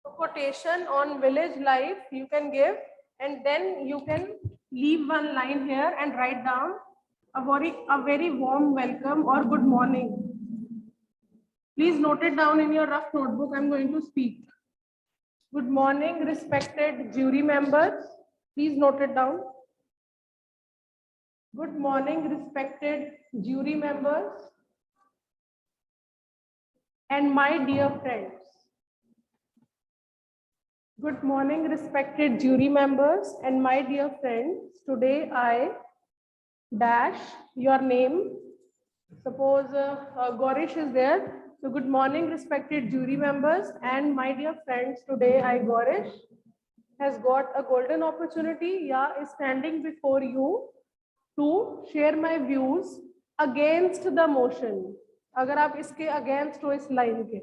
quotation on village life you can give, and then you can leave one line here and write down a very warm welcome or good morning. Please note it down in your rough notebook. I'm going to speak. Good morning, respected jury members. Please note it down. Good morning, respected jury members and my dear friends. Good morning, respected jury members and my dear friends. Today I dash your name. Suppose Gaurish is there. So good morning, respected jury members and my dear friends. Today I, Gaurish, has got a golden opportunity, is standing before you to share my views against the motion. अगर आप इसके against हो इस line के,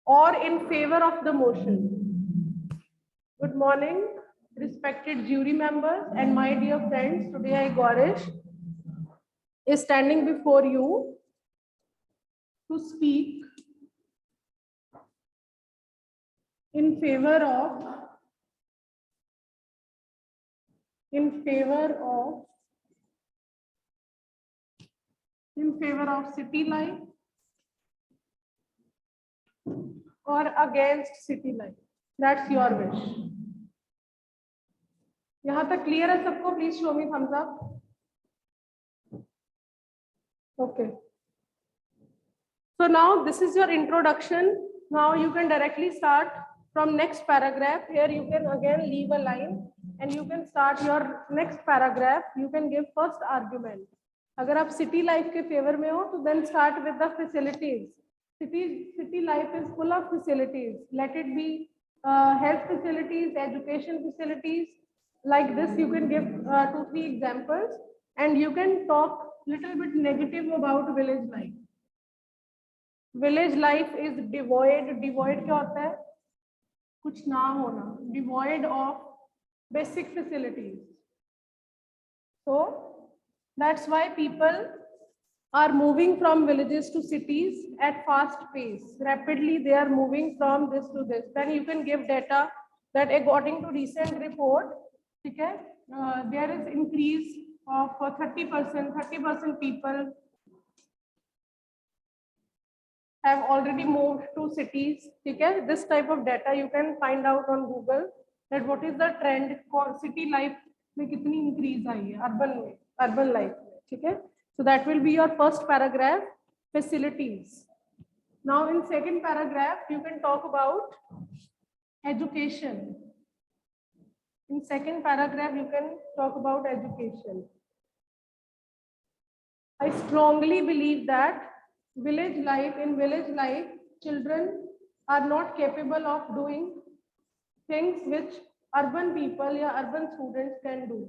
or in favor of the motion. Good morning, respected jury members and my dear friends. Today I, Gaurish, is standing before you to speak in favor of city life or against city life. That's your wish. यहाँ तक clear है सबको? Please show me thumbs up. Okay. So now this is your introduction. Now you can directly start from next paragraph. Here you can again leave a line and you can start your next paragraph. You can give first argument. अगर आप city life के favor में हो तो then start with the facilities. City life is full of facilities. Let it be health facilities, education facilities. Like this, you can give 2-3 examples, and you can talk little bit negative about village life. Village life is devoid. Devoid क्या होता है? कुछ ना होना. Devoid of basic facilities. So that's why people are moving from villages to cities at fast pace. Rapidly, they are moving from this to this. Then you can give data that according to recent report, okay, there is increase of 30% people have already moved to cities. Okay, this type of data you can find out on Google, that what is the trend for city life में कितनी increase आई है urban life में. Okay, so that will be your first paragraph, facilities. Now in second paragraph you can talk about education. In second paragraph you can talk about education. I strongly believe that in village life, children are not capable of doing things which urban people or urban students can do.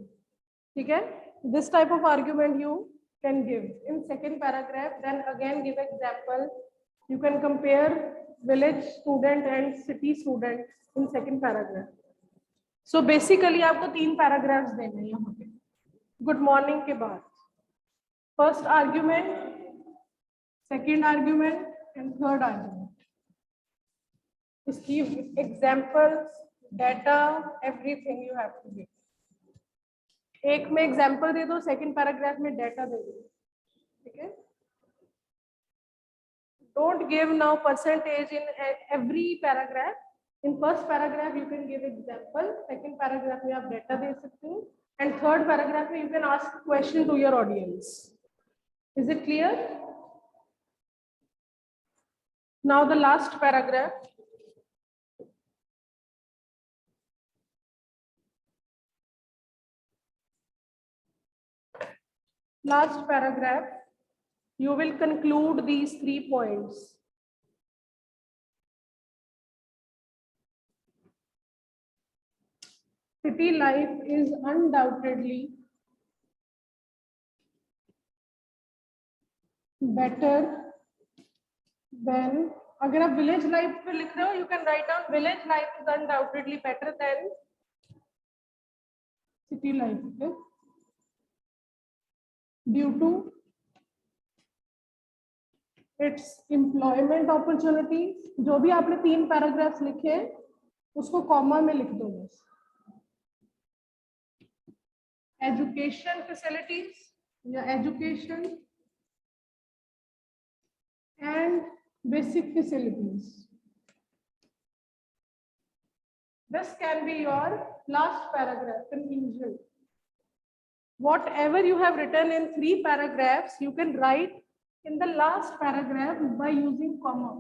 Okay? This type of argument you can give in second paragraph. Then again give example. You can compare village student and city student in second paragraph. So basically आपको 3 paragraphs देने हैं यहाँ पे. Good morning के बाद first argument, second argument and third argument. Just give examples, data, everything you have to give. एक में example दे दो, second paragraph में data दे दो. ठीक है? Don't give now percentage in every paragraph. In first paragraph you can give example, second paragraph में आप data दे सकते हो, and third paragraph में you can ask question to your audience. Is it clear? Now the last paragraph. Last paragraph, you will conclude these 3 points. City life is undoubtedly better than, अगर आप village life पे लिख रहे हो, you can write down village life is undoubtedly better than city life. Okay? Due to it's employment opportunities, जो भी आपने 3 paragraphs लिखे उसको कॉमा में लिख दो बस। एजुकेशन फैसिलिटीज या education and basic facilities, this can be your last paragraph conclusion. Whatever you have written in 3 paragraphs, you can write in the last paragraph by using comma.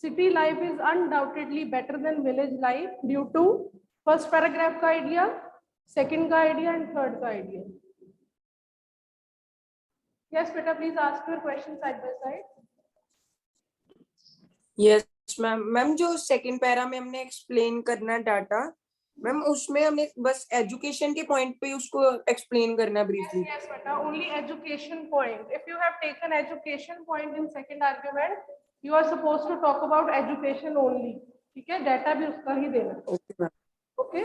City life is undoubtedly better than village life due to first paragraph का idea, second का idea and third का idea. Yes, beta, please ask your question side by side. Yes ma'am. Ma'am जो second para में हमने explain करना है data, ma'am उसमें हमने बस एजुकेशन के पॉइंट पे उसको एक्सप्लेन करना है briefly. Yes, beta, only education point. If you have taken education point in second argument, you are supposed to talk about education only. ठीक है, डाटा भी उसका ही देना। Okay ma'am. Okay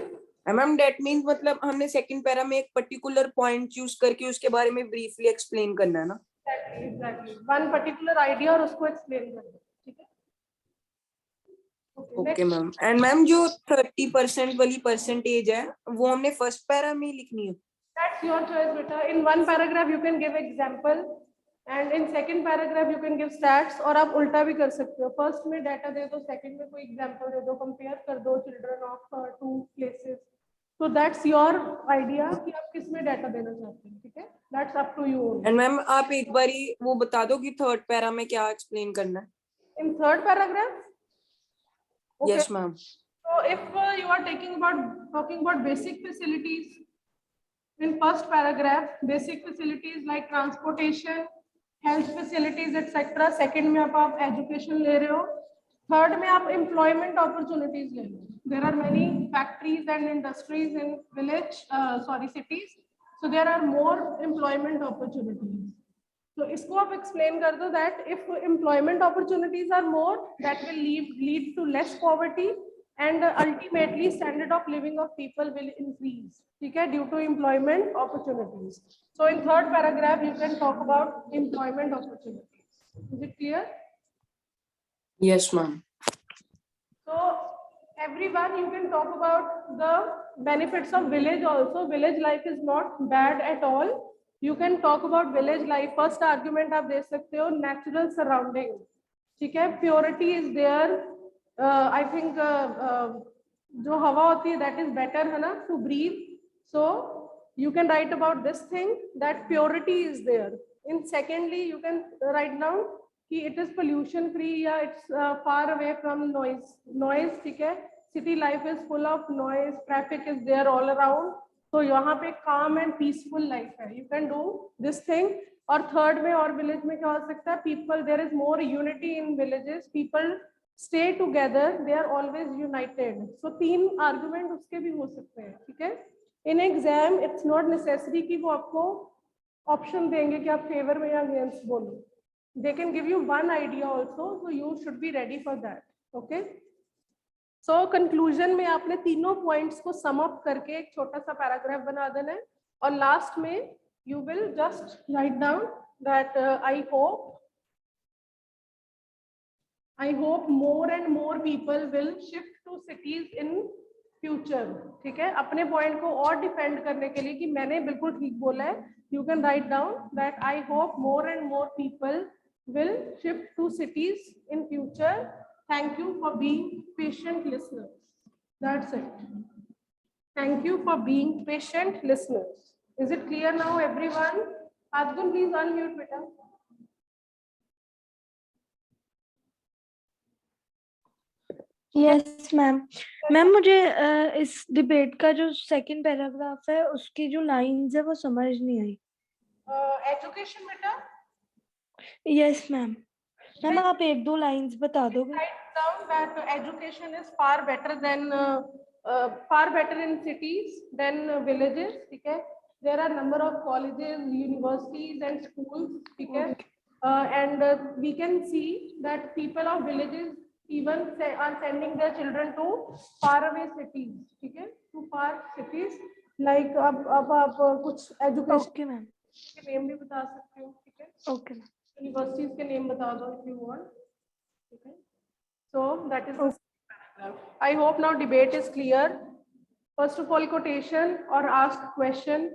ma'am that means मतलब हमने second para में एक particular point choose करके उसके बारे में ब्रीफली एक्सप्लेन करना है ना। एग्जैक्टली वन पर्टिकुलर आइडिया और उसको एक्सप्लेन कर दो। ठीक है, ओके मैम। एंड मैम जो 30% वाली परसेंटेज है वो हमने फर्स्ट पैरा में लिखनी है। That's your choice, beta. In one paragraph you can give example, and in second paragraph you can give stats. और आप उल्टा भी कर सकते हो, फर्स्ट में डाटा दे दो, सेकंड में कोई एग्जांपल दे दो, कंपेयर कर दो children of 2 places. So that's your idea कि आप किस में डाटा देना चाहते हैं। ठीक है, that's up to you only. And ma'am आप एक बारी वो बता दो कि थर्ड पैरा में क्या एक्सप्लेन करना है। In third paragraph? Okay. Yes ma'am. So if you are talking about basic facilities, in first paragraph basic facilities like transportation, health facilities etc. second में आप education ले रहे हो, third में आप employment opportunities ले रहे हो। There are many factories and industries in cities, so there are more employment opportunities. So इसको आप explain कर दो that if employment opportunities are more, that will lead to less poverty and ultimately standard of living of people will increase. ठीक है, due to employment opportunities. So in third paragraph you can talk about employment opportunities. Is it clear? Yes ma'am. So everyone, you can talk about the benefits of village also. Village life is not bad at all. You can talk about village life. First argument आप दे सकते हो natural surrounding. ठीक है, purity is there. I think जो हवा होती है that is better है ना to breathe. So you can write about this thing that purity is there. In secondly, you can write down कि it is pollution free या it's far away from noise. Noise ठीक है, city life is full of noise, traffic is there all around. तो यहाँ पे calm and peaceful life है. You can do this thing. और third में और village में क्या हो सकता है? People, there is more unity in villages. People stay together. They are always united. So 3 argument उसके भी हो सकते हैं. ठीक है? In exam, it's not necessary कि वो आपको option देंगे कि आप favor में या against बोलो. They can give you one idea also, so you should be ready for that. Okay? So conclusion में आपने तीनों points को sum up करके एक छोटा सा paragraph बना देना है और last में you will just write down that I hope more and more people will shift to cities in future. ठीक है, अपने point को और defend करने के लिए कि मैंने बिल्कुल ठीक बोला है, you can write down that I hope more and more people will shift to cities in future. Thank you for being patient listeners. That's it. Thank you for being patient listeners. Is it clear now, everyone? Arjun, please unmute, beta. Yes ma'am. Ma'am मुझे इस debate का जो second paragraph है उसकी जो lines है वो समझ नहीं आई। एजुकेशन बेटा? Yes ma'am. मैम आप 1-2 लाइंस बता दोगे? Write down that education is far better in cities than villages. ठीक है, there are number of colleges, universities and schools. ठीक है, and we can see that people of villages even are sending their children to faraway cities. ठीक है, to far cities. Like अब आप कुछ education okay ma'am के name भी बता सकते हो. ठीक है, ओके मैम। यूनिवर्सिटीज के नेम बता दो if you want. Okay. So that is the paragraph. I hope now debate is clear. First of all, quotation or ask question.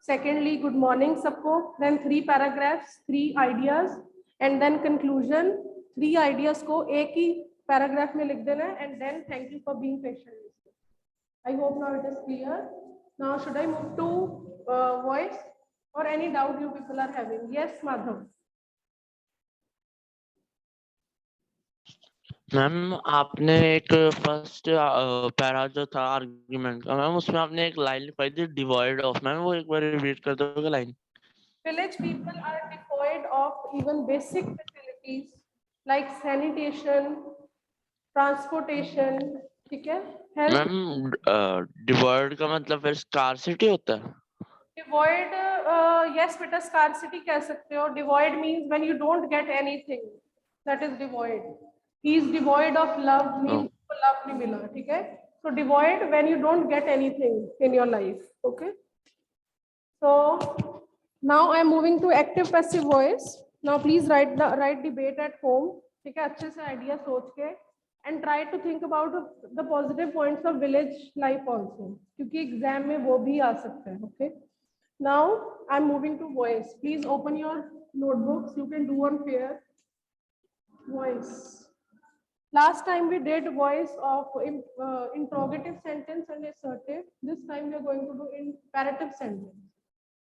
Secondly, good morning सबको. Then 3 paragraphs, 3 ideas, and then conclusion. 3 ideas को एक ही paragraph में लिख देना है, and then thank you for being patient. I hope now it is clear. Now should I move to voice or any doubt you people are having? Yes, Madhav. Ma'am आपने एक first para जो था argument का ma'am उसमें आपने एक line लिखवाई थी डिवॉइड ऑफ मैम वो एक बार रिपीट कर दोगे line Village people are devoid of even basic facilities like sanitation, transportation, ठीक है, health. मैम डिवॉइड का मतलब फिर स्कार्सिटी होता है Devoid, yes बेटा scarcity कह सकते हो. Devoid means when you don't get anything, that is devoid. He is devoid of love means उसको love नहीं मिला, ठीक है. So devoid when you don't get anything in your life, okay. So now I am moving to active passive voice. Now please write debate at home, ठीक है, अच्छे से idea सोच के, and try to think about the positive points of village life also, क्योंकि exam में वो भी आ सकते हैं, okay. Now I'm moving to voice. Please open your notebooks. You can do on pair. Voice. Last time we did voice of interrogative sentence and assertive. This time we are going to do imperative sentence.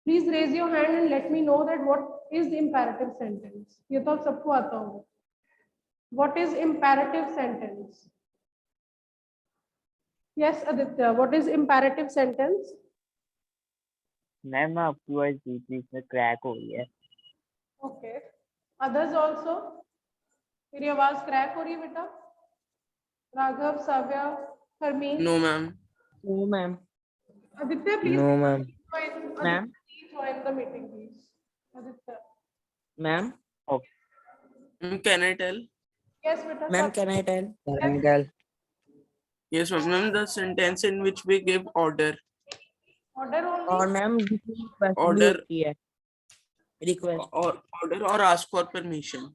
Please raise your hand and let me know that what is the imperative sentence. ये तो सबको आता होगा. What is imperative sentence? Yes, Aditya. What is imperative sentence? Ma'am आपकी voice बीच बीच में crack हो रही है. Okay. Others also. मेरी आवाज क्रैक हो रही है बेटा? Raghav, Saavya, Harmeen. No, ma'am. No ma'am. Aditya, please. No ma'am. Join. Ma'am? Please join the meeting, please. Aditya. Ma'am. Can I tell? Yes, बेटा. मैम सब- can I tell? Yes, ma'am. Ma'am, the sentence in which we give order. Order only. और ma'am Order. होती है request. Or order or ask for permission.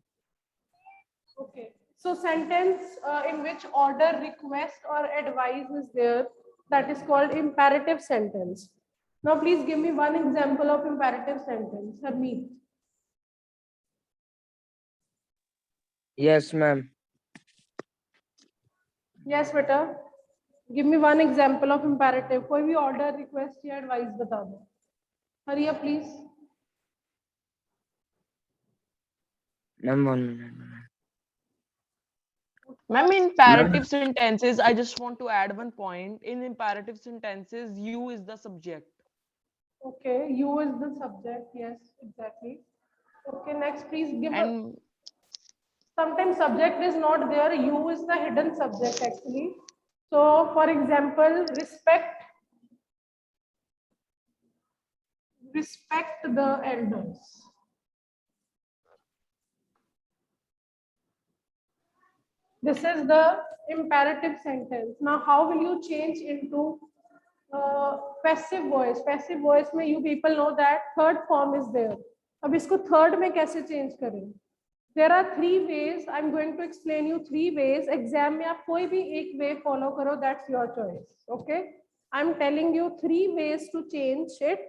Okay. So sentence in which order, request, or advice is there, that is called imperative sentence. Now, please give me one example of imperative sentence. Harmeet. Yes ma'am. Yes, बेटा. Give me one example of imperative. कोई भी order, request या advice बता दो. Hurry up, please. Ma'am 1 minute. Ma'am, in imperative sentences, I just want to add one point. In imperative sentences, you is the subject. Okay, you is the subject. Yes, exactly. Okay, next, please give. And Sometimes subject is not there. You is the hidden subject actually. So, for example, respect the elders. This is the imperative sentence. Now, how will you change into passive voice? Passive voice में you people know that third form is there. अब इसको third में कैसे change करें? There are 3 ways. I'm going to explain you 3 ways. Exam में आप कोई भी एक way follow करो. That's your choice. Okay? I'm telling you 3 ways to change it,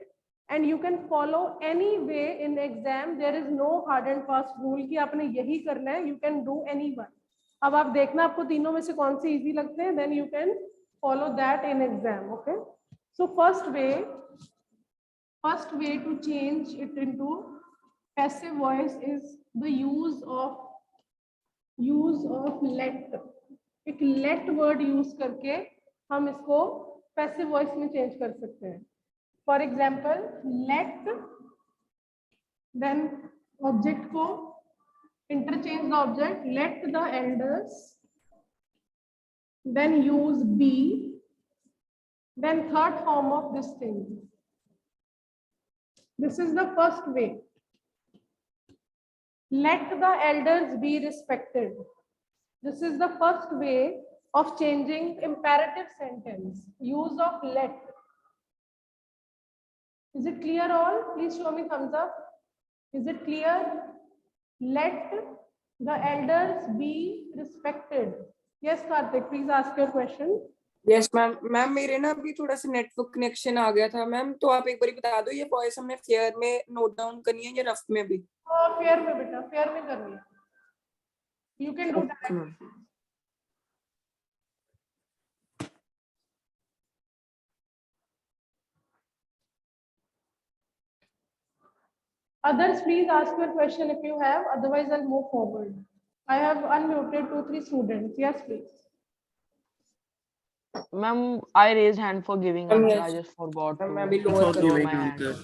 and you can follow any way in exam. There is no hard and fast rule कि आपने यही करना है. You can do any one. अब आप देखना आपको तीनों में से कौन से easy लगते हैं. Then you can follow that in exam. Okay? So first way to change it into passive voice is the use of let. एक let word use करके हम इसको passive voice में change कर सकते हैं. For example, let, then object को interchange the object, let the elders, then use be, then third form of this thing. This is the first way. Let the elders be respected. This is the first way of changing imperative sentence. Use of let. Is it clear all? Please show me thumbs up. Is it clear? let the elders be respected. Yes, Karthik, please ask your question. Yes ma'am. Ma'am मेरे ना अभी थोड़ा सा network connection आ गया था ma'am, तो आप एक बार बता दो ये वॉइस हमने फेयर में नोट डाउन करनी है या रफ में भी? फेयर में बेटा, फेयर में करनी है। You can do that. Ma'am Others, please ask your question if you have. Otherwise, I'll move forward. I have unmuted 2-3 students. Yes, please. Ma'am, I raised hand for giving Ma'am, answer. yes. I just forgot Ma'am, to मैं अभी lower For कर lower giving my hand. answer.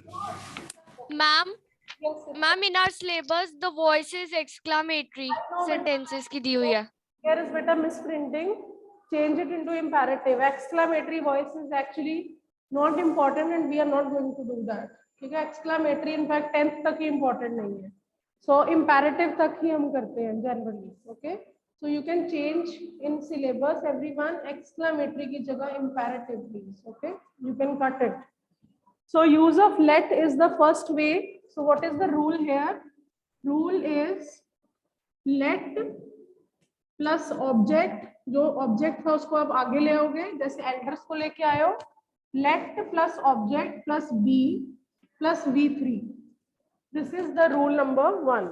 Ma'am, Yes, yes. ma'am, in our syllabus, the voice is exclamatory sentences की दी हुई है. Here is better misprinting. Change it into imperative. Exclamatory voice is actually not important and we are not going to do that. ठीक है? Exclamatory in fact 10th तक ही important नहीं है. So imperative तक ही हम करते हैं generally. Okay? So you can change in syllabus everyone exclamatory की जगह imperative please. Okay? You can cut it. So use of let is the first way. So what is the rule here? Rule is let plus object, जो object था उसको आप आगे ले आओगे, जैसे एल्डर्स को लेके आए हो, let plus object plus B plus V3. This is the rule number 1.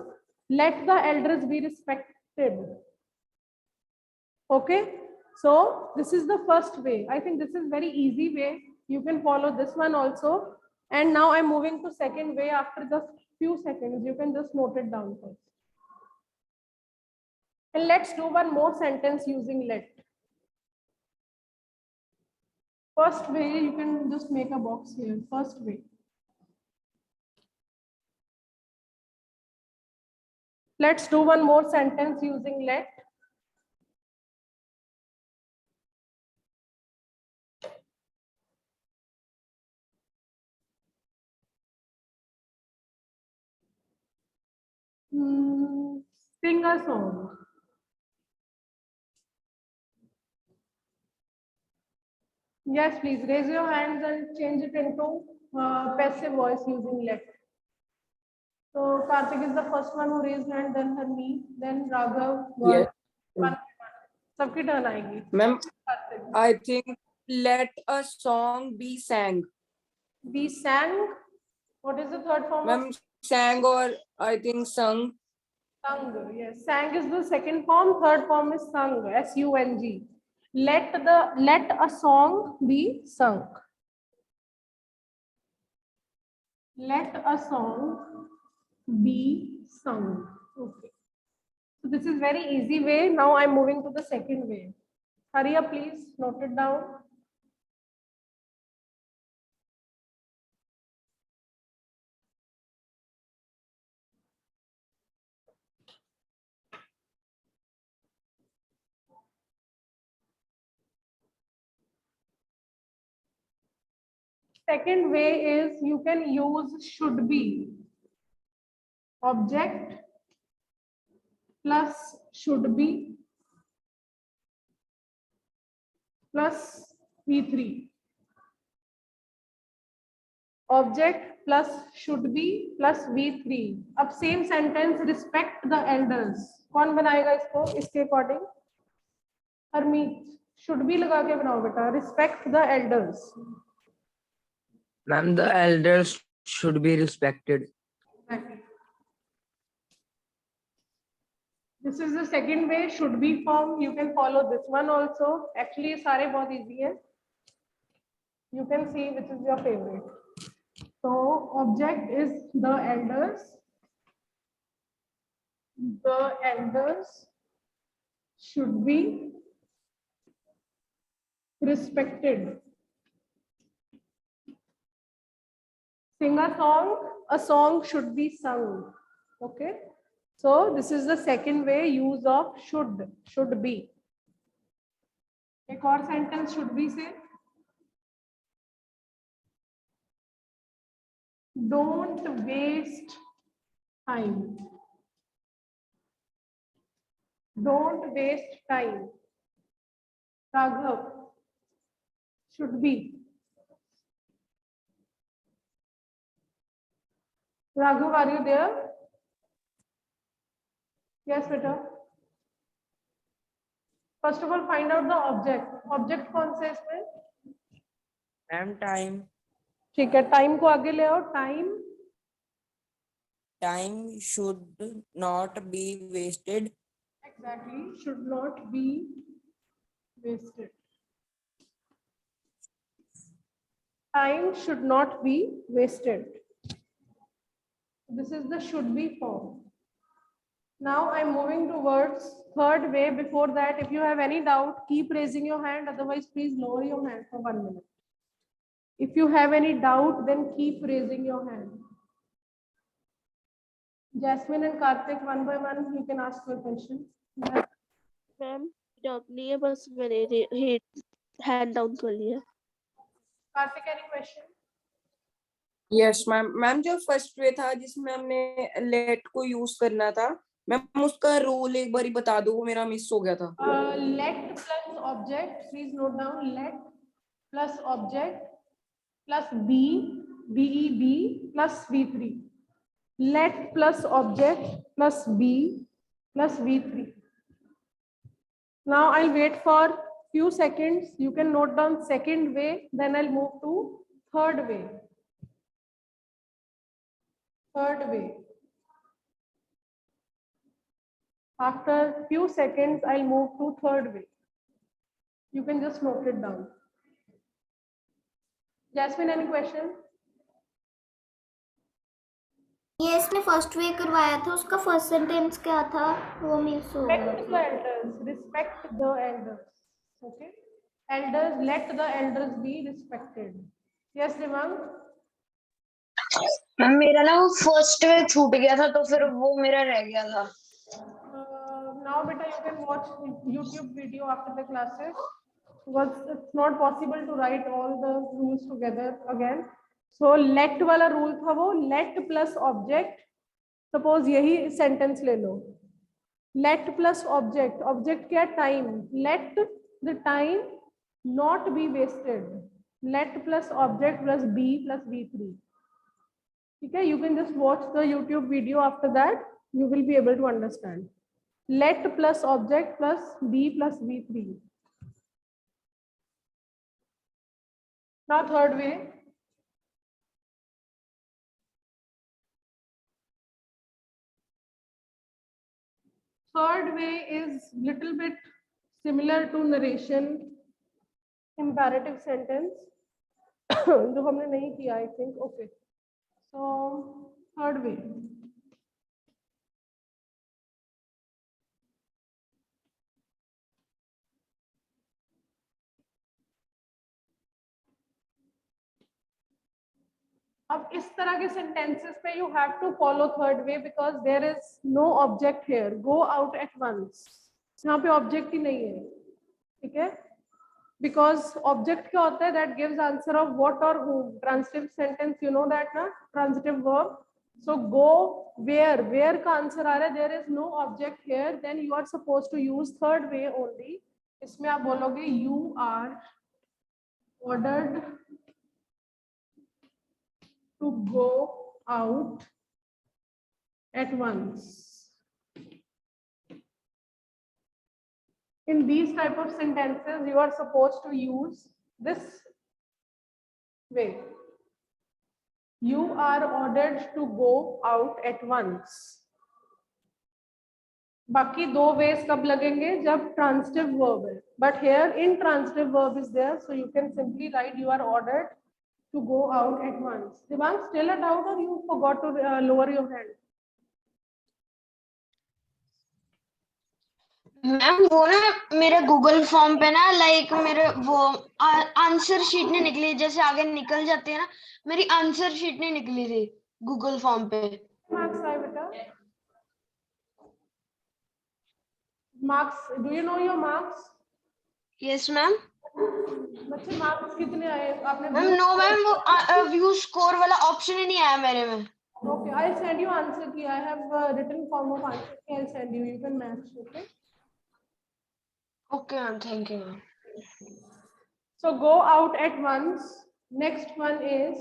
Let the elders be respected. Okay, so this is the first way. I think this is very easy way. You can follow this one also. And now I'm moving to second way. After just few seconds, you can just note it down first. And let's do one more sentence using let. First way, you can just make a box here. First way. Let's do one more sentence using let. Sing a song. Yes, please raise your hands and change it into passive voice using let. So Karthik is the first one who raised hand, then Harmeet, then Raghav. Yes. सबकी turn आएगी. Ma'am I think let a song be sang. Be sang. What is the third form of ma'am sang or I think sung. sung? Yes, sang is the second form. Third form is sung. S-U-N-G. Let a song be sung. Let a song be sung. Okay. So this is very easy way. Now I'm moving to the second way. Hurry up, please. Note it down. Second way is you can use should be. Object plus should be plus V3. Object plus should be plus V3. अब same sentence respect the elders. कौन बनाएगा इसको इसके according? Harmeet, should be लगा के बनाओ बेटा. Respect the elders. Ma'am, the elders should be respected. Exactly. This is the second way, should be form. You can follow this one also. Actually, सारे बहुत easy है. You can see which is your favorite. So, object is the elders. The elders should be respected. Sing a song should be sung. Okay. So this is the second way use of should be. एक और sentence should be से. Don't waste time. Don't waste time. Raghav, should be. Raghav, are you there? Yes, beta. First of all, find out the object. Object कौन से इसमें? Ma'am time ठीक है, time को आगे ले आओ. Time should not be wasted. exactly should not be wasted. Time should not be wasted. This is the should be form. Now I'm moving towards third way. Before that, if you have any doubt, keep raising your hand. Otherwise, please lower your hand for 1 minute. If you have any doubt, then keep raising your hand. Jasmine and Karthik, one by one, you can ask your question. Ma'am doubt नहीं है, बस मैंने hand down कर लिया. Karthik, any question? Yes ma'am. Ma'am जो first way था जिसमें हमने लेट को यूज करना था, मैम उसका रूल एक बार बता दो, वो मेरा मिस हो गया था. Let plus object, please note down. Let plus object plus B plus V3. Let plus object plus B plus V3. Now I'll wait for few seconds. You can note down second way, then I'll move to third way. Third way. After few seconds, I'll move to third way. You can just note it down. Jasmine, any question? ये इसने first way करवाया था, उसका first sentence क्या था वो miss हो गया. Respect the elders. Respect the elders. Okay. Elders, let the elders be respected. Yes, Devang? Ma'am मेरा ना वो फर्स्ट वे छूट गया था, तो फिर वो मेरा रह गया था. Now, beta, you can watch YouTube video after the classes. Because it's not possible to write all the rules together again. So let वाला rule था वो let plus object. Suppose यही sentence ले लो. Let plus object. Object क्या? Time. Let the time not be wasted. Let plus object plus B plus V3. Okay, you can just watch the YouTube video after that. You will be able to understand. Let plus object plus B plus V3. Now third way. Third way is little bit similar to narration imperative sentence. जो हमने नहीं किया, I think. Okay. So third way. अब इस तरह के sentences पे you have to follow third way because there is no object here. Go out at once. यहाँ पे object ही नहीं है, ठीक है? Because object क्या होता है? That gives answer of what or whom. Transitive sentence, you know that ना? Transitive verb. So go where? Where का answer आ रहा है? There is no object here. Then you are supposed to use third way only. इसमें आप बोलोगे you are ordered to go out at once. In these type of sentences, you are supposed to use this way. You are ordered to go out at once. बाकी दो ways कब लगेंगे? जब transitive verb है. But here intransitive verb is there, so you can simply write you are ordered to go out at once. Devang, still a doubt or you forgot to lower your hand? Ma'am वो ना मेरे Google form पे ना like मेरे वो answer sheet नहीं निकली, जैसे आगे निकल जाते हैं ना, मेरी आंसर शीट नहीं निकली थी गूगल फॉर्म पे. Marks आए बेटा? Marks, do you know your marks? Yes ma'am. बच्चे marks कितने आए आपने? मैम नो मैम, वो व्यू स्कोर वाला ऑप्शन ही नहीं आया मेरे में. Okay, I'll send you answer key. I have written form of answer key. I'll send you. You can match. Okay. Okay ma'am, thank you ma'am. So go out at once. Next one is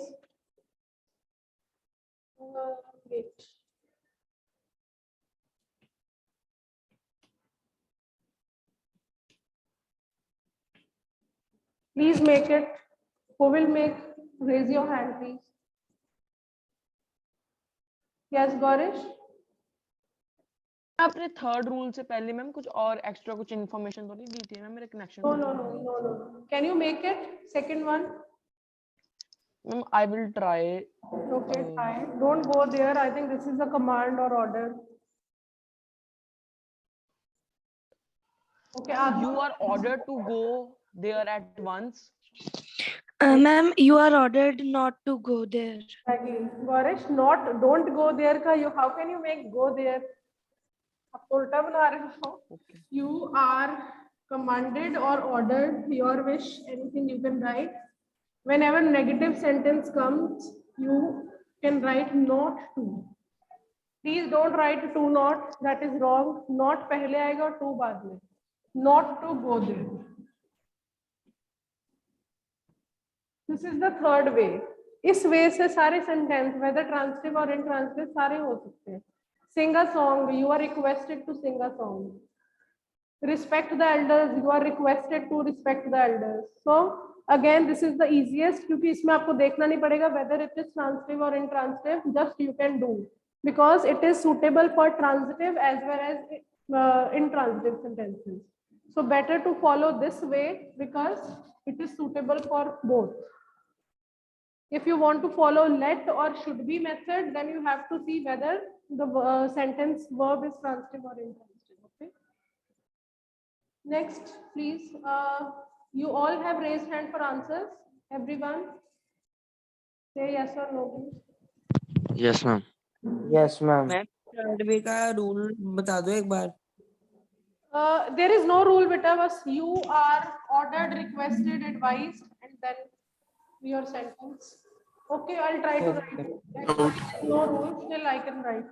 wait. Please make it. Who will make? Raise your hand, please. Yes, Gaurish? आपने third rule से पहले ma'am कुछ और extra कुछ information तो नहीं दी थी ma'am मेरे connection No. Can you make it? Second one? Ma'am I will try Okay, try. Don't go there. I think this is a command or order. Okay, you are ordered to go there at once. Ma'am, you are ordered not to go there. Exactly. Gaurish, not don't go there का you how can you make go there? आप तो उल्टा बना रहे हो. You are commanded or ordered, your wish, anything you can write. Whenever negative sentence comes, you can write not to. Please don't write to not. That is wrong. Not पहले आएगा और to बाद में. Not to go there. This is the third way. इस way से सारे sentence, whether transitive or intransitive, सारे हो सकते हैं. Sing a song. You are requested to sing a song. Respect the elders. You are requested to respect the elders. So again, this is the easiest क्योंकि इसमें आपको देखना नहीं पड़ेगा whether it is transitive or intransitive. Just you can do because it is suitable for transitive as well as intransitive sentences. So better to follow this way because it is suitable for both. If you want to follow let or should be method, then you have to see whether the sentence verb is transitive or intransitive. Okay. Next, please. You all have raised hand for answers. Everyone, say yes or no, please. Yes, ma'am. Yes, ma'am. Ma'am third way का rule बता दो एक बार. There is no rule, beta. बस you are ordered, requested, advised, and then your sentence. Okay, I'll try to write it. No rule, still I can write.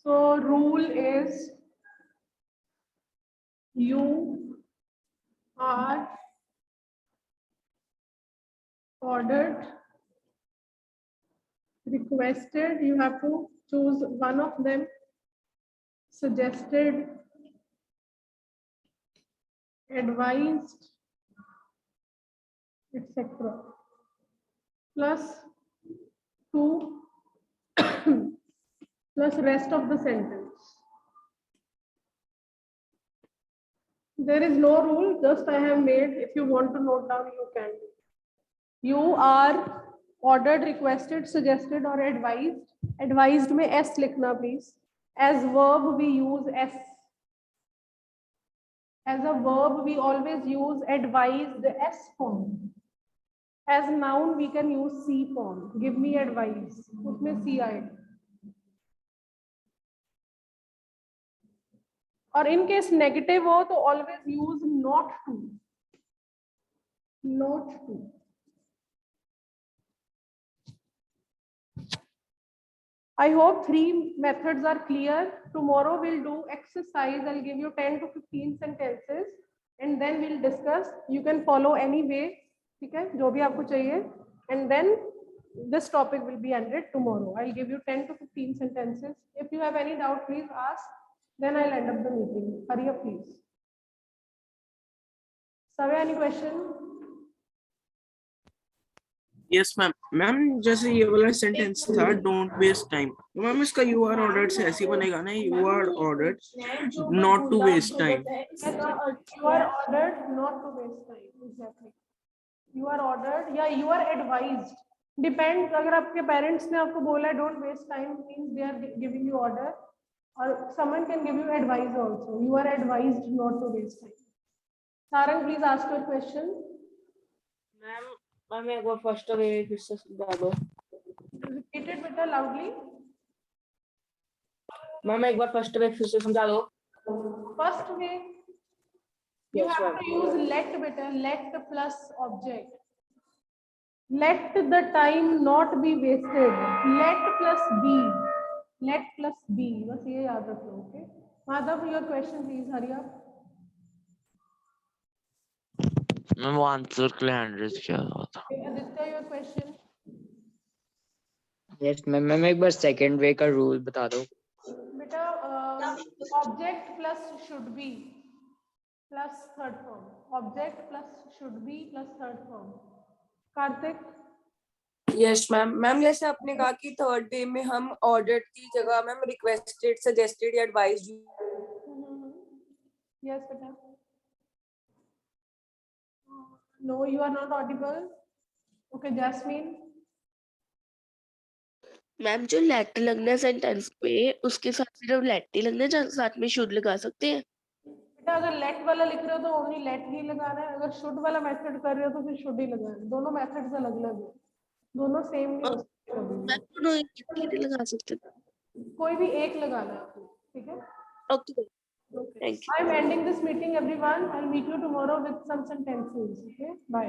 So rule is you are ordered, requested, you have to choose one of them, suggested, advised, etc. plus 2 plus rest of the sentence. There is no rule, just I have made. If you want to note down, you can. You are ordered, requested, suggested or advised. Advised में S लिखना please. As verb we use S. As a verb we always use advised S form. As noun we can use C form. Give me advice. उसमें C आएगा. और in case negative हो तो always use not to. Not to. I hope 3 methods are clear. Tomorrow we'll do exercise. I'll give you 10 to 15 sentences and then we'll discuss. You can follow any way. ठीक है? जो भी आपको चाहिए. And then this topic will be ended tomorrow. I'll give you 10 to 15 sentences. If you have any doubt, please ask. Then I'll end up the meeting. Hurry up, please. Savya, any question? Yes, ma'am. Ma'am, जैसे ये वाला sentence था, don't waste time. तो ma'am इसका you are ordered से ऐसे बनेगा ना, you are ordered not to waste time. You are ordered not to waste time. Exactly. You are ordered या you are advised. Depends. अगर आपके parents ने आपको बोला don't waste time means they are giving you order. Or someone can give you advice also. You are advised not to waste time. Sarang, please ask your question. Ma'am एक बार first way फिर से समझा दो. Repeat it better loudly. Ma'am एक बार first way फिर से समझा दो. First way, you Yes, have ma'am. to use let better. Let plus object. Let the time not be wasted. Let plus be. Let plus be. बस ये याद रखो. Okay. Madhav, your question, please. Hurry up. मैं वो answer के लिए hand raise किया हुआ था. Aditya, your question. Yes, ma'am. Ma'am एक बार सेकंड वे का रूल बता दो. बेटा object plus should be plus third form, object plus should be plus third form. Kartik? Yes ma'am. Ma'am जैसे आपने कहा कि थर्ड डे में हम ऑर्डर्ड की जगह मैम रिक्वेस्टेड, सजेस्टेड या एडवाइज्ड। यस बेटा। No, you are not audible. Okay, Jasmine? Ma'am जो लेट लगना है सेंटेंस पे, उसके साथ सिर्फ लेट ही लगना है, साथ में शुड लगा सकते हैं? बेटा अगर लेट वाला लिख रहे हो तो ओनली लेट ही लगाना है, अगर शुड वाला मेथड कर रहे हो तो फिर शुड ही लगाना है। दोनों मेथड्स अलग अलग है, दोनों सेम नहीं हो सकते कभी मैम भी। दोनों एक ही लगा सकते हैं? कोई भी एक लगाना है आपको, ठीक है? Okay, Okay. Thank you. I am ending this meeting, everyone. I'll meet you tomorrow with some sentences. Okay, bye.